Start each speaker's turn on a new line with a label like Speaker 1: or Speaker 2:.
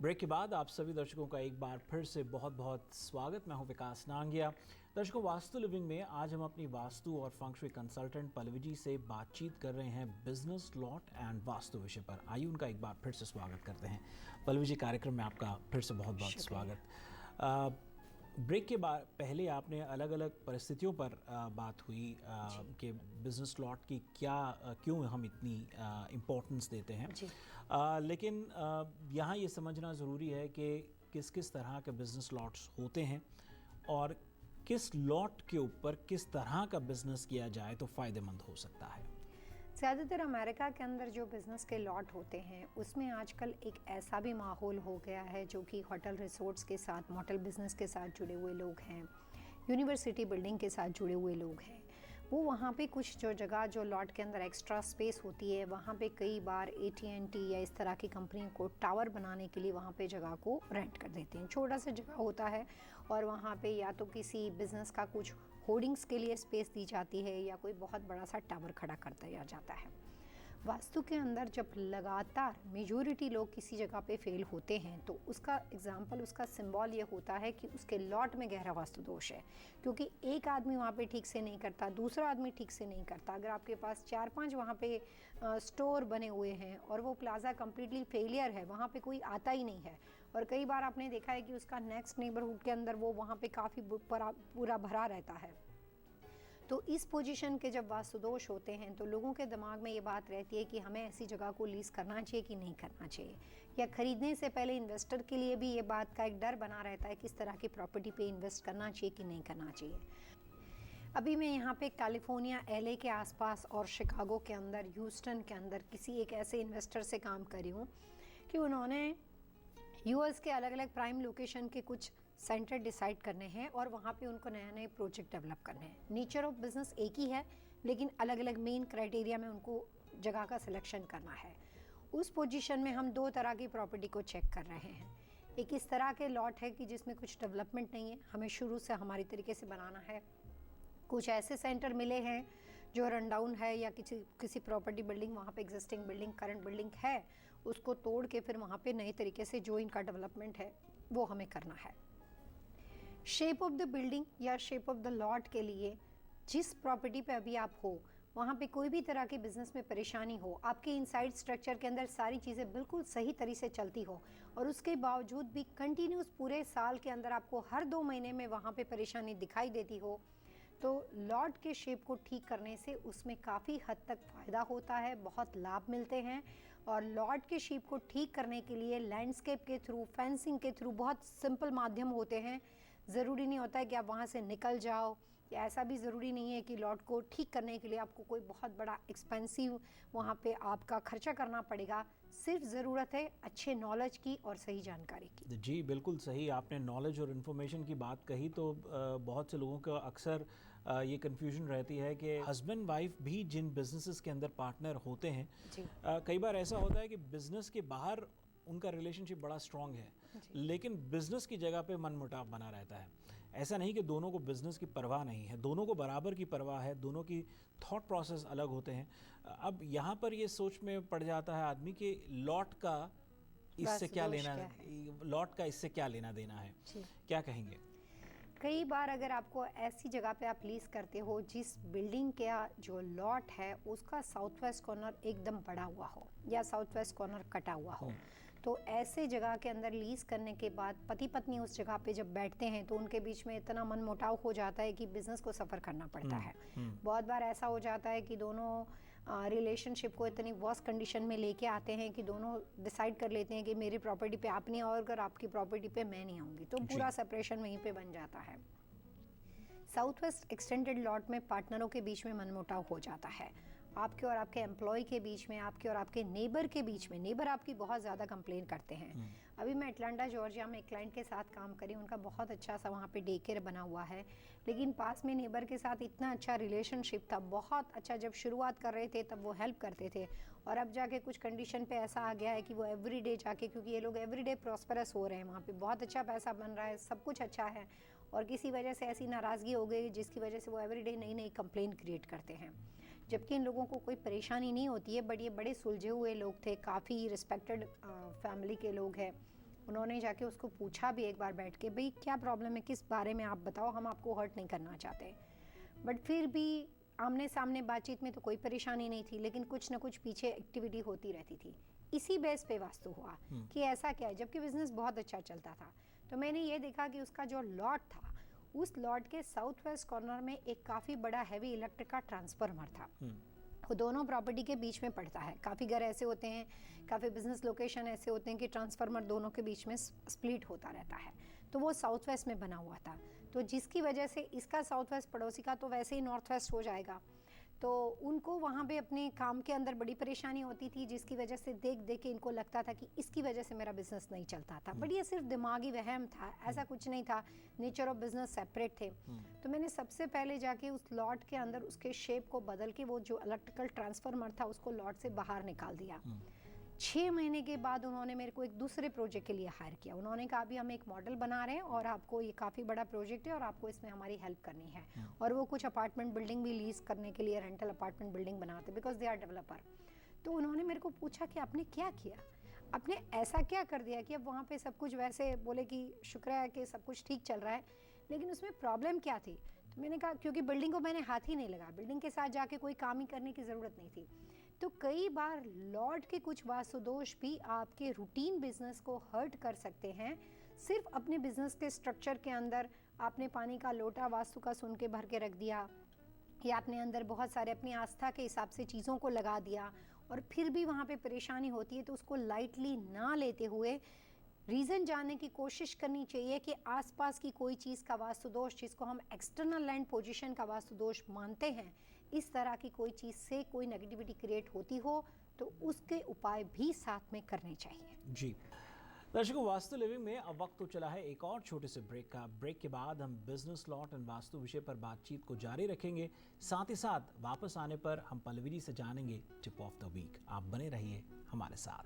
Speaker 1: Break के बाद आप सभी दर्शकों का एक बार फिर से बहुत बहुत स्वागत। मैं हूं विकास नांगिया। दर्शकों, वास्तु लिविंग में आज हम अपनी वास्तु और फंक्शुई कंसल्टेंट पल्लवी जी से बातचीत कर रहे हैं बिजनेस, लॉट एंड वास्तु विषय पर। आइए उनका एक बार फिर से स्वागत करते हैं। पल्लवी जी, कार्यक्रम में आपका फिर से बहुत बहुत स्वागत। ब्रेक के बाद पहले आपने अलग अलग परिस्थितियों पर बात हुई कि बिजनेस लॉट की क्यों हम इतनी इम्पोर्टेंस देते हैं। लेकिन यहाँ ये समझना ज़रूरी है कि किस किस तरह के बिजनेस लॉट्स होते हैं और किस लॉट के ऊपर किस तरह का बिजनेस किया जाए तो फ़ायदेमंद हो सकता है।
Speaker 2: ज़्यादातर अमेरिका के अंदर जो बिज़नेस के लॉट होते हैं उसमें आजकल एक ऐसा भी माहौल हो गया है जो कि होटल रिसोर्ट्स के साथ, मोटल बिज़नेस के साथ जुड़े हुए लोग हैं, यूनिवर्सिटी बिल्डिंग के साथ जुड़े हुए लोग हैं, वो वहाँ पे कुछ जो जगह जो लॉट के अंदर एक्स्ट्रा स्पेस होती है वहाँ पे कई बार AT&T या इस तरह की कंपनियों को टावर बनाने के लिए वहाँ पे जगह को रेंट कर देते हैं। छोटा सा जगह होता है और वहाँ पे या तो किसी बिज़नेस का कुछ होर्डिंग्स के लिए स्पेस दी जाती है या कोई बहुत बड़ा सा टावर खड़ा कर दिया जाता है। वास्तु के अंदर जब लगातार मेजॉरिटी लोग किसी जगह पे फेल होते हैं तो उसका एग्जाम्पल, उसका सिंबल ये होता है कि उसके लॉट में गहरा वास्तु दोष है, क्योंकि एक आदमी वहाँ पे ठीक से नहीं करता, दूसरा आदमी ठीक से नहीं करता। अगर आपके पास 4-5 वहाँ पे स्टोर बने हुए हैं और वो प्लाजा कम्प्लीटली फेलियर है, वहाँ पे कोई आता ही नहीं है, और कई बार आपने देखा है कि उसका नेक्स्ट नेबरहुड के अंदर वो वहाँ पे काफ़ी पूरा भरा रहता है, तो इस पोजीशन के जब वास्तु दोष होते हैं तो लोगों के दिमाग में ये बात रहती है कि हमें ऐसी जगह को लीज करना चाहिए कि नहीं करना चाहिए, या खरीदने से पहले इन्वेस्टर के लिए भी ये बात का एक डर बना रहता है किस तरह की प्रॉपर्टी पे इन्वेस्ट करना चाहिए कि नहीं करना चाहिए। अभी मैं यहाँ पे कैलिफोर्निया, LA के आसपास और शिकागो के अंदर, ह्यूस्टन के अंदर किसी एक ऐसे इन्वेस्टर से काम करी हूँ कि उन्होंने US के अलग अलग प्राइम लोकेशन के कुछ सेंटर डिसाइड करने हैं और वहाँ पे उनको नए नए प्रोजेक्ट डेवलप करने हैं। नेचर ऑफ बिजनेस एक ही है लेकिन अलग अलग मेन क्राइटेरिया में उनको जगह का सिलेक्शन करना है। उस पोजीशन में हम 2 तरह की प्रॉपर्टी को चेक कर रहे हैं। एक इस तरह के लॉट है कि जिसमें कुछ डेवलपमेंट नहीं है, हमें शुरू से हमारी तरीके से बनाना है। कुछ ऐसे सेंटर मिले हैं जो रन डाउन है या किसी प्रॉपर्टी बिल्डिंग, वहाँ पे एग्जिस्टिंग बिल्डिंग, करंट बिल्डिंग है, उसको तोड़ के फिर वहाँ पे नए तरीके से जो इनका डेवलपमेंट है वो हमें करना है। शेप ऑफ द बिल्डिंग या शेप ऑफ द लॉट के लिए जिस प्रॉपर्टी पे अभी आप हो वहाँ पे कोई भी तरह के बिजनेस में परेशानी हो, आपके इनसाइड स्ट्रक्चर के अंदर सारी चीज़ें बिल्कुल सही तरीके से चलती हो और उसके बावजूद भी कंटिन्यूस पूरे साल के अंदर आपको हर 2 महीने में वहाँ पे परेशानी दिखाई देती हो, तो लॉट के शेप को ठीक करने से उसमें काफ़ी हद तक फ़ायदा होता है, बहुत लाभ मिलते हैं। और लॉट के शेप को ठीक करने के लिए लैंडस्केप के थ्रू, फेंसिंग के थ्रू बहुत सिंपल माध्यम होते हैं। ज़रूरी नहीं होता है कि आप वहाँ से निकल जाओ, या ऐसा भी ज़रूरी नहीं है कि लॉट को ठीक करने के लिए आपको कोई बहुत बड़ा एक्सपेंसिव वहाँ पे आपका खर्चा करना पड़ेगा। सिर्फ ज़रूरत है अच्छे नॉलेज की और सही जानकारी की।
Speaker 1: जी बिल्कुल सही, आपने नॉलेज और इन्फॉर्मेशन की बात कही तो बहुत से लोगों का अक्सर ये कन्फ्यूजन रहती है कि हस्बैंड वाइफ भी जिन बिजनेसेस के अंदर पार्टनर होते हैं, कई बार ऐसा होता है कि बिजनेस के बाहर उनका रिलेशनशिप बड़ा स्ट्रांग है लेकिन बिजनेस की जगह पे मनमुटाव बना रहता है। ऐसा नहीं कि दोनों को बिजनेस की परवाह नहीं है, दोनों को बराबर की परवाह है, दोनों की थॉट प्रोसेस अलग होते हैं। अब यहाँ पर ये सोच में पड़ जाता है आदमी कि लॉट का इससे क्या लेना, लॉट का इससे क्या लेना देना है, क्या कहेंगे?
Speaker 2: कई बार अगर आपको ऐसी जगह पे आप लीज करते हो जिस बिल्डिंग का जो लॉट है उसका साउथ वेस्ट कॉर्नर एकदम बड़ा हुआ हो या साउथ वेस्ट कॉर्नर कटा हुआ हो, तो ऐसे जगह के अंदर लीज करने के बाद पति पत्नी उस जगह पे जब बैठते हैं तो उनके बीच में इतना मनमुटाव हो जाता है कि बिजनेस को सफ़र करना पड़ता है। बहुत बार ऐसा हो जाता है कि दोनों रिलेशनशिप को इतनी वर्स्ट कंडीशन में लेके आते हैं कि दोनों डिसाइड कर लेते हैं कि मेरी प्रॉपर्टी पे आप नहीं आओ, अगर आपकी प्रॉपर्टी पे मैं नहीं आऊँगी, तो पूरा सेपरेशन वहीं पे बन जाता है। साउथ वेस्ट एक्सटेंडेड लॉट में पार्टनरों के बीच में मनमुटाव हो जाता है, आपके और आपके एम्प्लॉय के बीच में, आपके और आपके नेबर के बीच में। नेबर आपकी बहुत ज़्यादा कंप्लेन करते हैं। अभी मैं अटलांटा जॉर्जिया में एक क्लाइंट के साथ काम करी, उनका बहुत अच्छा सा वहाँ पे डे केयर बना हुआ है, लेकिन पास में नेबर के साथ इतना अच्छा रिलेशनशिप था, बहुत अच्छा। जब शुरुआत कर रहे थे तब वो हेल्प करते थे और अब जाके कुछ कंडीशन पे ऐसा आ गया है कि वो एवरीडे जाके, क्योंकि ये लोग एवरीडे प्रॉस्परस हो रहे हैं, वहाँ पे बहुत अच्छा पैसा बन रहा है, सब कुछ अच्छा है, और किसी वजह से ऐसी नाराज़गी हो गई जिसकी वजह से वो एवरीडे नई नई कंप्लेन क्रिएट करते हैं, जबकि इन लोगों को कोई परेशानी नहीं होती है। बट ये बड़े सुलझे हुए लोग थे, काफ़ी रिस्पेक्टेड फैमिली के लोग हैं, उन्होंने जाके उसको पूछा भी एक बार बैठ के, भाई क्या प्रॉब्लम है, किस बारे में आप बताओ, हम आपको हर्ट नहीं करना चाहते। बट फिर भी आमने सामने बातचीत में तो कोई परेशानी नहीं थी, लेकिन कुछ ना कुछ पीछे एक्टिविटी होती रहती थी। इसी बेस पे वास्तु हुआ कि ऐसा क्या है, जबकि बिजनेस बहुत अच्छा चलता था। तो मैंने ये देखा कि उसका जो लॉट था, उस लॉट के साउथ वेस्ट कॉर्नर में एक काफ़ी बड़ा हैवी इलेक्ट्रिक का ट्रांसफार्मर था। वो दोनों प्रॉपर्टी के बीच में पड़ता है। काफ़ी घर ऐसे होते हैं, काफ़ी बिजनेस लोकेशन ऐसे होते हैं कि ट्रांसफार्मर दोनों के बीच में स्प्लिट होता रहता है। तो वो साउथ वेस्ट में बना हुआ था, तो जिसकी वजह से इसका साउथ वेस्ट पड़ोसी का तो वैसे ही नॉर्थ वेस्ट हो जाएगा। तो उनको वहाँ पे अपने काम के अंदर बड़ी परेशानी होती थी, जिसकी वजह से देख देख के इनको लगता था कि इसकी वजह से मेरा बिजनेस नहीं चलता था। बट ये सिर्फ दिमागी वहम था, ऐसा कुछ नहीं था। नेचर ऑफ बिजनेस सेपरेट थे। तो मैंने सबसे पहले जाके उस लॉट के अंदर उसके शेप को बदल के वो जो इलेक्ट्रिकल ट्रांसफार्मर था उसको लॉट से बाहर निकाल दिया। 6 महीने के बाद उन्होंने मेरे को एक दूसरे प्रोजेक्ट के लिए हायर किया। उन्होंने कहा अभी हम एक मॉडल बना रहे हैं और आपको ये काफ़ी बड़ा प्रोजेक्ट है और आपको इसमें हमारी हेल्प करनी है। और वो कुछ अपार्टमेंट बिल्डिंग भी लीज करने के लिए रेंटल अपार्टमेंट बिल्डिंग बनाते, बिकॉज दे आर डेवलपर। तो उन्होंने मेरे को पूछा कि आपने क्या किया, आपने ऐसा क्या कर दिया कि अब वहाँ पे सब कुछ वैसे, बोले कि शुक्र है कि सब कुछ ठीक चल रहा है, लेकिन उसमें प्रॉब्लम क्या थी। तो मैंने कहा क्योंकि बिल्डिंग को मैंने हाथ ही नहीं लगा, बिल्डिंग के साथ जाके कोई काम ही करने की ज़रूरत नहीं थी। तो कई बार लॉर्ड के कुछ वास्तु दोष भी आपके रूटीन बिजनेस को हर्ट कर सकते हैं। सिर्फ अपने बिजनेस के स्ट्रक्चर के अंदर आपने पानी का लोटा वास्तु का सुन के भर के रख दिया, या अपने अंदर बहुत सारे अपनी आस्था के हिसाब से चीज़ों को लगा दिया और फिर भी वहाँ पे परेशानी होती है, तो उसको लाइटली ना लेते हुए रीज़न जानने की कोशिश करनी चाहिए कि आसपास की कोई चीज़ का वास्तु दोष, जिसको हम एक्सटर्नल लैंड पोजीशन का वास्तु दोष मानते हैं, इस तरह की कोई चीज़ से कोई नेगेटिविटी क्रिएट होती हो तो उसके उपाय भी साथ में करने चाहिए।
Speaker 1: जी दर्शकों, वास्तु लिविंग में अब वक्त तो चला है एक और छोटे से ब्रेक का। ब्रेक के बाद हम बिजनेस लॉट एंड वास्तु विषय पर बातचीत को जारी रखेंगे। साथ ही साथ वापस आने पर हम पल्लवी जी से जानेंगे टिप ऑफ द वीक। आप बने रहिए हमारे साथ।